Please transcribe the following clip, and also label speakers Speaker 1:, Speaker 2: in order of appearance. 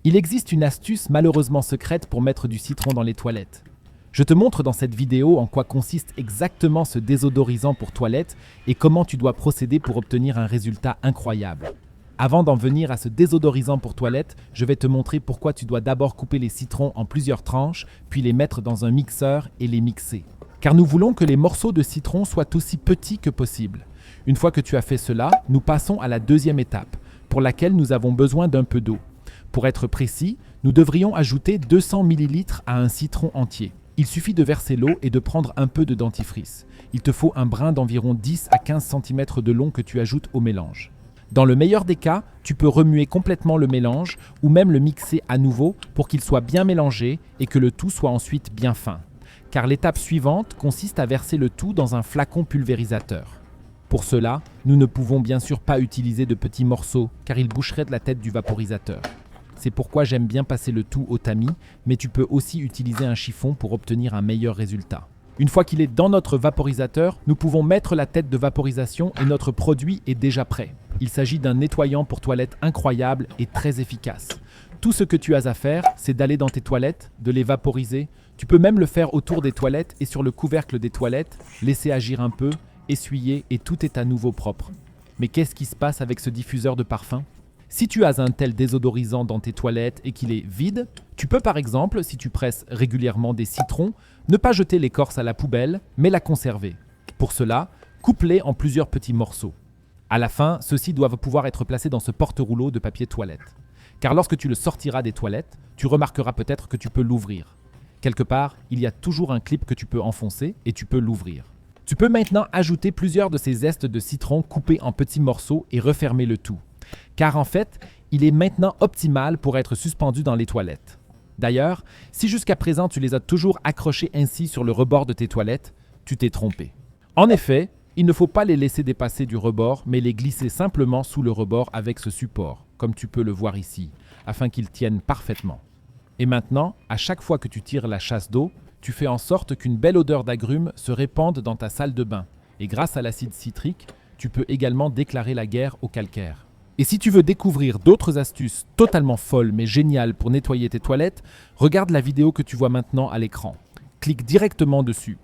Speaker 1: Il existe une astuce malheureusement secrète pour mettre du citron dans les toilettes. Je te montre dans cette vidéo en quoi consiste exactement ce désodorisant pour toilettes et comment tu dois procéder pour obtenir un résultat incroyable. Avant d'en venir à ce désodorisant pour toilettes, je vais te montrer pourquoi tu dois d'abord couper les citrons en plusieurs tranches, puis les mettre dans un mixeur et les mixer. Car nous voulons que les morceaux de citron soient aussi petits que possible. Une fois que tu as fait cela, nous passons à la deuxième étape, pour laquelle nous avons besoin d'un peu d'eau. Pour être précis, nous devrions ajouter 200 ml à un citron entier. Il suffit de verser l'eau et de prendre un peu de dentifrice. Il te faut un brin d'environ 10 à 15 cm de long que tu ajoutes au mélange. Dans le meilleur des cas, tu peux remuer complètement le mélange ou même le mixer à nouveau pour qu'il soit bien mélangé et que le tout soit ensuite bien fin. Car l'étape suivante consiste à verser le tout dans un flacon pulvérisateur. Pour cela, nous ne pouvons bien sûr pas utiliser de petits morceaux car ils boucheraient de la tête du vaporisateur. C'est pourquoi j'aime bien passer le tout au tamis, mais tu peux aussi utiliser un chiffon pour obtenir un meilleur résultat. Une fois qu'il est dans notre vaporisateur, nous pouvons mettre la tête de vaporisation et notre produit est déjà prêt. Il s'agit d'un nettoyant pour toilettes incroyable et très efficace. Tout ce que tu as à faire, c'est d'aller dans tes toilettes, de les vaporiser. Tu peux même le faire autour des toilettes et sur le couvercle des toilettes, laisser agir un peu, essuyer et tout est à nouveau propre. Mais qu'est-ce qui se passe avec ce diffuseur de parfum ? Si tu as un tel désodorisant dans tes toilettes et qu'il est vide, tu peux par exemple, si tu presses régulièrement des citrons, ne pas jeter l'écorce à la poubelle, mais la conserver. Pour cela, coupe-les en plusieurs petits morceaux. À la fin, ceux-ci doivent pouvoir être placés dans ce porte-rouleau de papier toilette. Car lorsque tu le sortiras des toilettes, tu remarqueras peut-être que tu peux l'ouvrir. Quelque part, il y a toujours un clip que tu peux enfoncer et tu peux l'ouvrir. Tu peux maintenant ajouter plusieurs de ces zestes de citron coupés en petits morceaux et refermer le tout. Car en fait, il est maintenant optimal pour être suspendu dans les toilettes. D'ailleurs, si jusqu'à présent tu les as toujours accrochés ainsi sur le rebord de tes toilettes, tu t'es trompé. En effet, il ne faut pas les laisser dépasser du rebord, mais les glisser simplement sous le rebord avec ce support, comme tu peux le voir ici, afin qu'ils tiennent parfaitement. Et maintenant, à chaque fois que tu tires la chasse d'eau, tu fais en sorte qu'une belle odeur d'agrumes se répande dans ta salle de bain. Et grâce à l'acide citrique, tu peux également déclarer la guerre au calcaire. Et si tu veux découvrir d'autres astuces totalement folles mais géniales pour nettoyer tes toilettes, regarde la vidéo que tu vois maintenant à l'écran. Clique directement dessus.